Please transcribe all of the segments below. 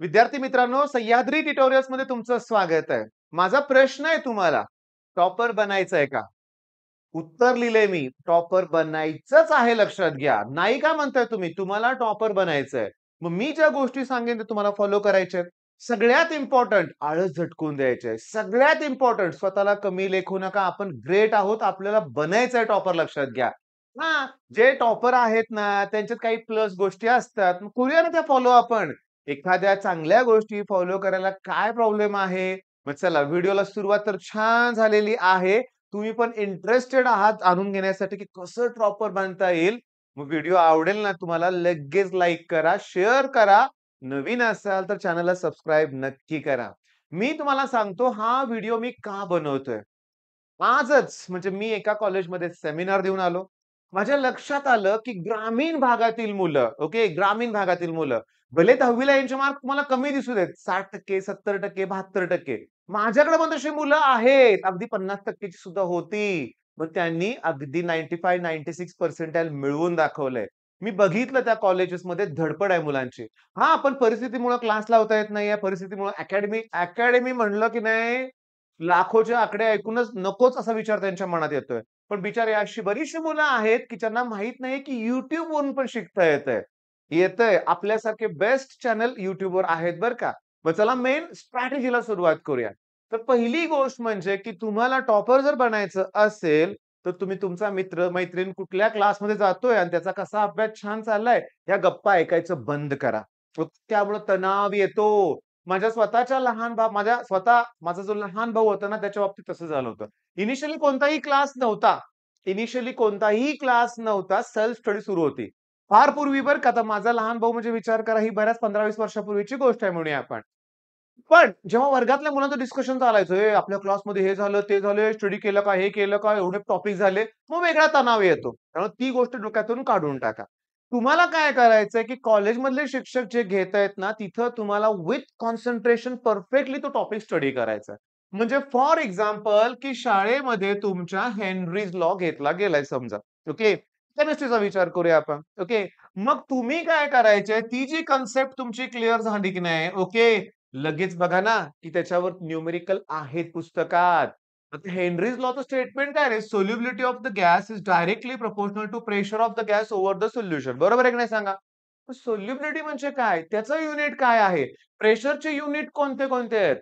विद्यार्थी मित्रांनो, सह्याद्री ट्युटोरियल्स मध्ये तुमचं स्वागत आहे. माझा प्रश्न आहे तुम्हाला, टॉपर बनायचंय का? उत्तर लिहिलंय मी, टॉपर बनायचंच आहे लक्षात घ्या. नाही का म्हणताय तुम्ही? तुम्हाला टॉपर बनायचंय. मग मी ज्या गोष्टी सांगेन ते तुम्हाला फॉलो करायच्या आहेत. सगळ्यात इम्पोर्टंट आळस झटकून द्यायचे. सगळ्यात इम्पोर्टंट स्वतःला कमी लेखू नका. आपण ग्रेट आहोत. आपल्याला बनायचंय टॉपर लक्षात घ्या. हां, जे टॉपर आहेत ना, त्यांच्यात काही प्लस गोष्टी असतात. मग करूया ना त्या फॉलो आपण. एखाद्या चांगल्या गोष्टी फॉलो करायला काय प्रॉब्लेम आहे? मग चला व्हिडिओला सुरुवात तर छान झालेली आहे. तुम्ही पण इंटरेस्टेड आहात जाणून घेण्यासाठी की कसं प्रॉपर बनता येईल. मग व्हिडिओ आवडेल ना तुम्हाला लगेच लाईक करा, शेअर करा. नवीन असाल तर चॅनलला सबस्क्राईब नक्की करा. मी तुम्हाला सांगतो हा व्हिडिओ मी का बनवतोय? आजच म्हणजे मी एका कॉलेजमध्ये सेमिनार देऊन आलो. माझ्या लक्षात आलं, की ग्रामीण भागातील मुलं, ओके, ग्रामीण भागातील मुलं, भले 10वी ला यांचे मार्क तुम्हाला कमी दिसू देत, 60%, 70%, 72%. माझ्याकडे पण तशी मुलं आहेत, अगदी 50% ची सुद्धा होती. मग त्यांनी अगदी 95-96 पर्सेंटाइल मिळवून दाखवलंय. मी बघितलं त्या कॉलेजेसमध्ये धडपड आहे मुलांची. हां, पण परिस्थितीमुळे क्लास लावता येत नाहीये, परिस्थितीमुळे अकॅडमी अकॅडमी म्हणलं की नाही लाखोचे आकडे ऐकूनच नकोच असा विचार त्यांच्या मनात येतोय. पण बिचारे अशी बरीचशी मुलं आहेत, की ज्यांना माहीत नाही, की YouTubeवरून पण शिकता येतंय. येतंय. आपल्यासारखे बेस्ट चॅनल YouTubeवर आहेत बरं का. मग चला मेन स्ट्रॅटेजीला सुरुवात करूया. तर पहिली गोष्ट म्हणजे, की तुम्हाला टॉपर जर बनायचं असेल, तर तुम्ही तुमचा मित्र-मैत्रीण कुठल्या क्लासमध्ये जातोय आणि त्याचा कसा अभ्यास छान चाललाय, ह्या गप्पा ऐकायचं बंद करा. त्यामुळे तणाव येतो. माझा जो लहान भाऊ होता ना, त्याच्या बाबतीत तसं झालं होतं. इनिशियली कोणताही क्लास नव्हता. सेल्फ स्टडी सुरू होती. फार पूर्वी बरं का. आता माझा लहान भाऊ म्हणजे विचार करा, ही बऱ्याच 15-20 वर्षापूर्वीची गोष्ट आहे म्हणूया आपण. पण जेव्हा वर्गातल्या मुलांचं डिस्कशन चालायचं, "ए, आपल्या क्लासमध्ये हे झालं, ते झालं, स्टडी केलं का? हे केलं का? एवढे टॉपिक झाले." मग वेगळा तणाव येतो. त्यामुळे ती गोष्ट डोक्यातून काढून टाका. तुम्हाला काय करायचंय, की कॉलेजमधले शिक्षक जे घेतायत ना, तिथं तुम्हाला विथ कॉन्सन्ट्रेशन परफेक्टली तो टॉपिक स्टडी करायचा आहे. म्हणजे फॉर एक्झाम्पल, की शाळेमध्ये तुमच्या हेनरीज लॉ घेतला गेलाय समजा. ओके. केमिस्ट्रीचा विचार करूया आपण. ओके. मग तुम्ही काय करायचंय, ती जी कन्सेप्ट तुमची क्लिअर झाली की नाही, ओके. लगेच बघा ना, की त्याच्यावर न्यूमेरिकल आहेत पुस्तकात. आता हेनरीज लॉचं स्टेटमेंट काय रे? Solubility of the gas is directly proportional to pressure of the gas over the solution. बरोबर आहे की नाही सांगा? सोल्युबिलिटी म्हणजे काय? त्याचं युनिट काय आहे? प्रेशरचे युनिट कोणते-कोणते आहेत?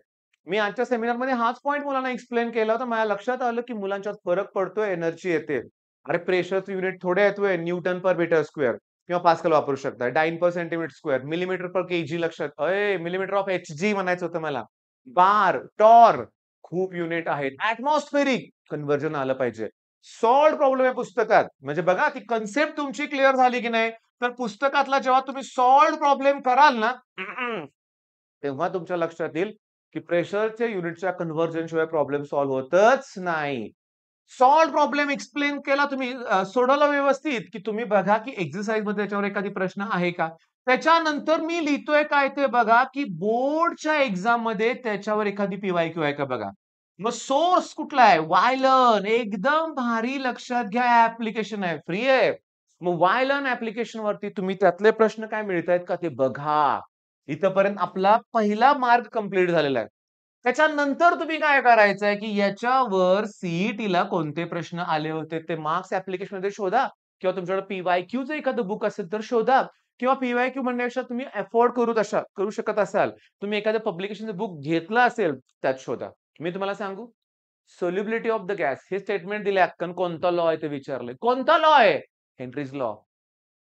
मी आजच्या सेमिनारमध्ये हाच पॉइंट मुलांना एक्सप्लेन केला होता. माझ्या लक्षात आलं, की मुलांच्यात फरक पडतोय, एनर्जी येते. अरे प्रेशरचं युनिट थोडे आहेत व्हय, न्यूटन पर मीटर स्क्वेअर किंवा पास्कल वापरू शकता. डाइन पर सेंटीमीटर स्क्वेअर, मिलीमीटर पर केजी लक्षात मिलीमीटर ऑफ एचजी म्हणायचं होतं मला. बार, टॉर खूप युनिट आहेत. एटमॉस्फेरिक कन्व्हर्जन आलं पाहिजे. सॉल्व्ड प्रॉब्लेम आहे पुस्तकात. म्हणजे बघा ती कन्सेप्ट तुमची क्लिअर झाली की नाही, तर पुस्तकातला जेव्हा तुम्ही सॉल्व्ड प्रॉब्लेम कराल ना, तेव्हा तुमच्या लक्षात येईल, की प्रेशरच्या युनिटच्या कन्व्हर्जन शिवाय प्रॉब्लेम सॉल्व्ह होतच नाही. सॉल्व्ह प्रॉब्लेम एक्सप्लेन केला तुम्ही सोडवला व्यवस्थित, की तुम्ही बघा, की एक्सरसाइजमध्ये त्याच्यावर एखादी प्रश्न आहे का? त्याच्यानंतर मी लिहितोय काय ते बघा, की बोर्डच्या एक्झाममध्ये त्याच्यावर एखादी पी-वाय-क्यू आहे का बघा. मग सोर्स कुठला आहे? वायलन एकदम भारी लक्षात घ्या ॲप्लिकेशन आहे, फ्री आहे. मग वायलन ॲप्लिकेशनवरती तुम्ही त्यातले प्रश्न काय मिळतायत का ते बघा. इथपर्यंत आपला पहिला मार्ग कंप्लीट झालेला आहे. त्याच्यानंतर तुम्ही काय करायचंय, की याच्यावर सी कोणते प्रश्न आले होते ते मार्क्स ॲप्लिकेशनमध्ये शोधा किंवा तुमच्याकडे पी-वाय-क्यूचं एखादं बुक असेल तर शोधा किंवा पी-वाय-क्यू म्हणण्यापेक्षा तुम्ही अफोर्ड करू शकत असाल. तुम्ही एखादं पब्लिकेशनचं बुक घेतलं असेल, त्यात शोधा. मी तुम्हाला सांगू? सोल्युबिलिटी ऑफ द गॅस हे स्टेटमेंट दिले अक्कन कोणता लॉ आहे ते विचारलंय. कोणता लॉ आहे? Henry's law.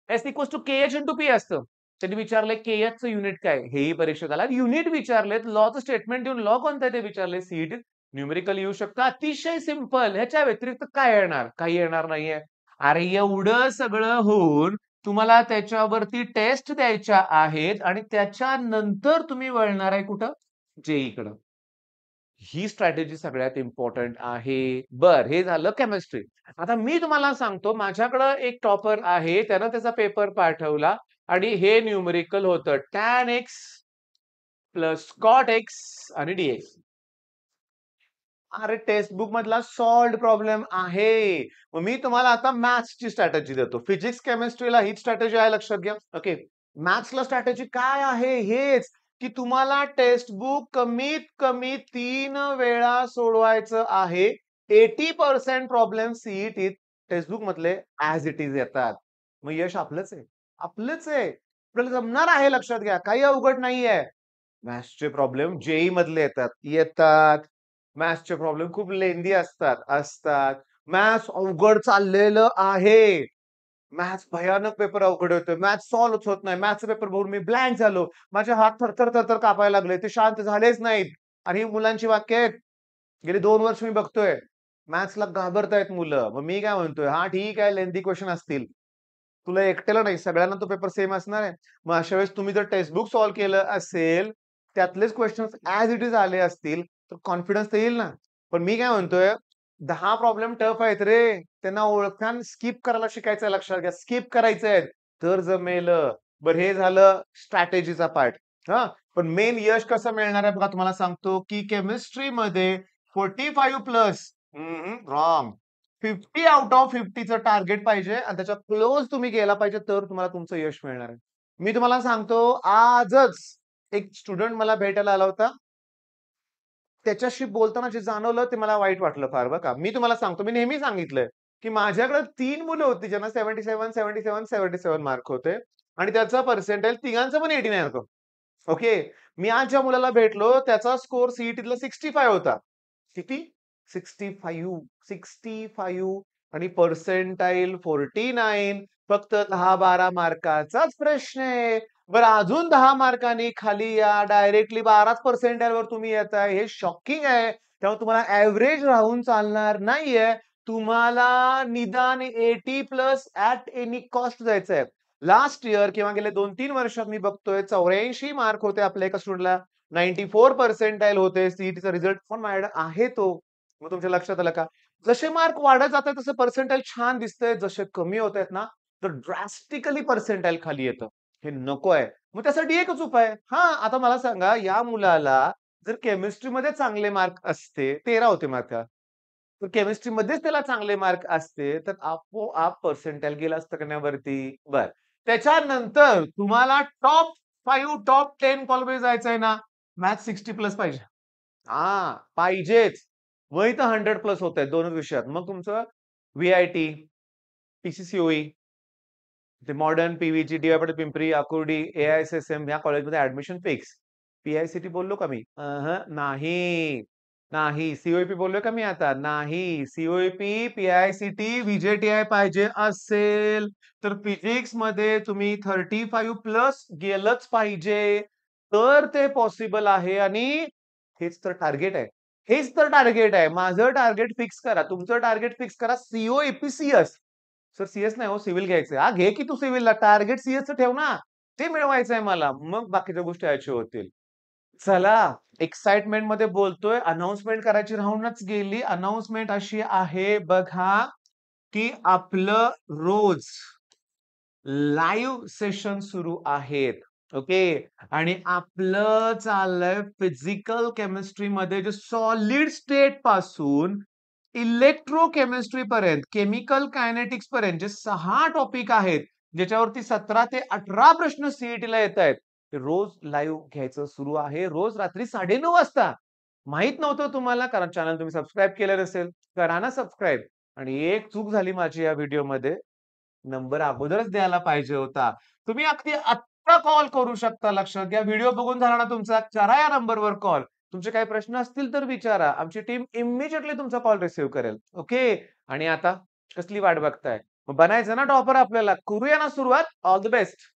S equals to KH into P असतं. त्यांनी विचारलंय केएचचं युनिट काय? हेही परीक्षेत आलं. युनिट विचारलेत, लॉचं स्टेटमेंट देऊन लॉ कोणता आहे ते विचारले. सीईटीत न्यूमेरिकल येऊ शकतं. अतिशय सिंपल. ह्याच्या व्यतिरिक्त काय येणार? काही येणार नाहीये. अरे एवढं सगळं होऊन तुम्हाला त्याच्यावरती टेस्ट द्यायच्या आहेत आणि त्याच्यानंतर तुम्ही वळणार आहे कुठं? जेईकडं. ही स्ट्रॅटेजी सगळ्यात इम्पोर्टंट आहे. बरं, हे झालं केमिस्ट्री. आता मी तुम्हाला सांगतो माझ्याकडं एक टॉपर आहे. त्यानं त्याचा पेपर पाठवला आणि हे न्यूमेरिकल होतं tan x plus cot x आणि dx. अरे टेक्स्ट बुक मधला सॉल्व्ड प्रॉब्लेम आहे. मग मी तुम्हाला आता मॅथ्सची स्ट्रॅटेजी देतो. फिजिक्स, केमिस्ट्रीला हीच स्ट्रॅटेजी आहे लक्षात घ्या. ओके. मॅथ्सला स्ट्रॅटेजी काय आहे? हेच की तुम्हाला टेक्स्ट बुक कमीत कमी 3 वेळा सोडवायचं आहे. 80% प्रॉब्लेम सीईटीत टेक्स्ट बुक मधले ॲज इट इज येतात. मग यश आपलंच आहे. आपलंच आहे. आपल्याला जमणार आहे लक्षात घ्या. काही अवघड नाहीये. मॅथ्सचे प्रॉब्लेम जेईई मधले येतात. येतात. मॅथ्सचे प्रॉब्लेम खूप लेंदी असतात. असतात. मॅथ्स अवघड चाललेलं आहे. मॅथ्स भयानक पेपर अवघड होतोय. मॅथ्स सॉल्व्हच होत नाही. मॅथ्सचा पेपर बघून मी ब्लँक झालो. माझे हात थरथर कापायला लागले. ते शांत झालेच नाहीत. आणि ही मुलांची वाक्य आहेत. गेली 2 वर्ष मी बघतोय. मॅथ्सला घाबरतायत मुलं. मग मी काय म्हणतोय, "हां, ठीक आहे लेंथी क्वेशन असतील. तुला एकट्याला नाही, सगळ्यांना तो पेपर सेम असणार आहे. मग अशा वेळेस तुम्ही जर टेक्स्ट बुक सॉल्व्ह केलं असेल, त्यातलेच क्वेशन्स ॲज इट इज आले असतील, तर कॉन्फिडन्स तर येईल ना." पण मी काय म्हणतोय, 10 प्रॉब्लेम टफ आहेत रे. त्यांना ओळखान स्किप करायला शिकायचं आहे लक्षात घ्या. स्किप करायचंय तर जमेल. बरं हे झालं स्ट्रॅटेजीचा पार्ट. हां. पण मेन यश कसं मिळणार आहे बघा तुम्हाला सांगतो, की केमिस्ट्रीमध्ये 45 प्लस रॉंग. 50 आउट ऑफ 50चं टार्गेट पाहिजे आणि त्याच्या क्लोज तुम्ही गेला पाहिजे तर तुम्हाला तुमचं यश मिळणार आहे. मी तुम्हाला सांगतो आजच एक स्टुडंट मला भेटायला आला होता. त्याच्याशी बोलताना जे जाणवलं ते मला वाईट वाटलं फार बरं का. मी तुम्हाला सांगतो, मी नेहमी सांगितलंय, की माझ्याकडे 3 मुलं होती ज्यांना 77, 77, 77 मार्क होते आणि त्याचा पर्सेंटाइल तिघांचं पण 89 होतं. ओके. मी आज ज्या मुलाला भेटलो त्याचा स्कोर सीईटीतला 65 होता. किती? 65 आणि पर्सेंटाइल 49 फक्त 10-12 मार्काचाच प्रश्न आहे. बरं अजून 10 मार्कांनी खाली या. डायरेक्टली 12च पर्सेंटाइलवर तुम्ही येताय. हे शॉकिंग आहे. त्यामुळे तुम्हाला एव्हरेज राहून चालणार नाहीये. तुम्हाला निदान 80 प्लस ॲट एनी कॉस्ट जायचंय. लास्ट इयर किंवा गेले 2-3 वर्षात मी बघतोय 84 मार्क होते आपल्या एका स्टुडंटला. 94 पर्सेंटाइल होते. सीईटीचा रिझल्ट पण माझ्याकडे आहे तो. मग तुमच्या लक्षात आलं का? जसे मार्क वाढत जातात तसं पर्सेंटाइल छान दिसतंय. जसे कमी होतायत ना, तर ड्रास्टिकली पर्सेंटाइल खाली येतं. हे नको आहे. मग त्यासाठी एकच उपाय आहे. हां, आता मला सांगा या मुलाला जर केमिस्ट्रीमध्ये चांगले मार्क असते, 13 होते मार्क. तर केमिस्ट्रीमध्येच त्याला चांगले मार्क असते, तर आपोआप पर्सेंटाइल गेलं असतं का नाही वरती? बरं. त्याच्यानंतर तुम्हाला टॉप 5, टॉप 10 कॉलेजमध्ये जायचंय ना, मॅथ्स 60 प्लस पाहिजे. हां, पाहिजेच. मग इथं 100 प्लस होतायत 2च विषयात. मग तुमचं व्ही-आय-टी, पी-सी-सी-ओ-ई, ते मॉडर्न, पी-व्ही-जी, डी-वाय पिंपरी, आकुर्डी, ए-आय-एस-एस-एम ह्या कॉलेजमध्ये ॲडमिशन फिक्स. पी-आय-सी-टी बोललो का मी? नाही. नाही. सी-ओ-ई-पी बोललोय का मी आता? नाही. सी-ओ-ई-पी, पी-आय-सी-टी, व्ही-जे-टी-आय पाहिजे असेल, तर फिजिक्समध्ये तुम्ही 35 प्लस गेलंच पाहिजे. तर ते पॉसिबल आहे आणि हेच तर टार्गेट आहे. हेच तर टार्गेट आहे. माझं टार्गेट फिक्स करा. तुमचं टार्गेट फिक्स करा. सी-ओ-ई-पी, सी-एस. सर सीएस नाही हो, सिव्हिल घ्यायचंय. हां, घे की तू सिव्हिलला. टार्गेट सीएसचं ठेव ना. ते मिळवायचंय मला. मग बाकीच्या गोष्टी अचीव्ह होतील. चला, एक्साइटमेंटमध्ये बोलतोय. अनाउन्समेंट करायची राहूनच गेली. अनाउन्समेंट अशी आहे बघा, की आपलं रोज लाईव्ह सेशन सुरू आहेत. ओके. आणि आपलं चाललंय फिजिकल केमिस्ट्रीमध्ये जे सॉलिड स्टेट पासून इलेक्ट्रोकेमिस्ट्री पर्यंत, केमिकल कायनेटिक्स पर्यंत जे 6 टॉपिक आहेत, ज्याच्यावरती 17 ते 18 प्रश्न सीईटीला येतायत. ते रोज लाईव्ह घ्यायचं सुरू आहे. रोज रात्री 9:30 वाजता. माहीत नव्हतं तुम्हाला कारण चॅनल तुम्ही सबस्क्राईब केलं नसेल. करा ना सबस्क्राईब. आणि एक चूक झाली माझी या व्हिडिओमध्ये. नंबर अगोदरच द्यायला पाहिजे होता. तुम्ही अगदी आत्ता कॉल करू शकता लक्षात घ्या. व्हिडिओ बघून झाला ना तुमचा, करा या नंबरवर कॉल. तुमचे काही प्रश्न असतील तर विचारा. आमची टीम इमिडिएटली तुमचा कॉल रिसीव्ह करेल. ओके. आणि आता कसली वाट बघताय? मग बनायचं ना टॉपर आपल्याला. करूया ना सुरुवात. All the best.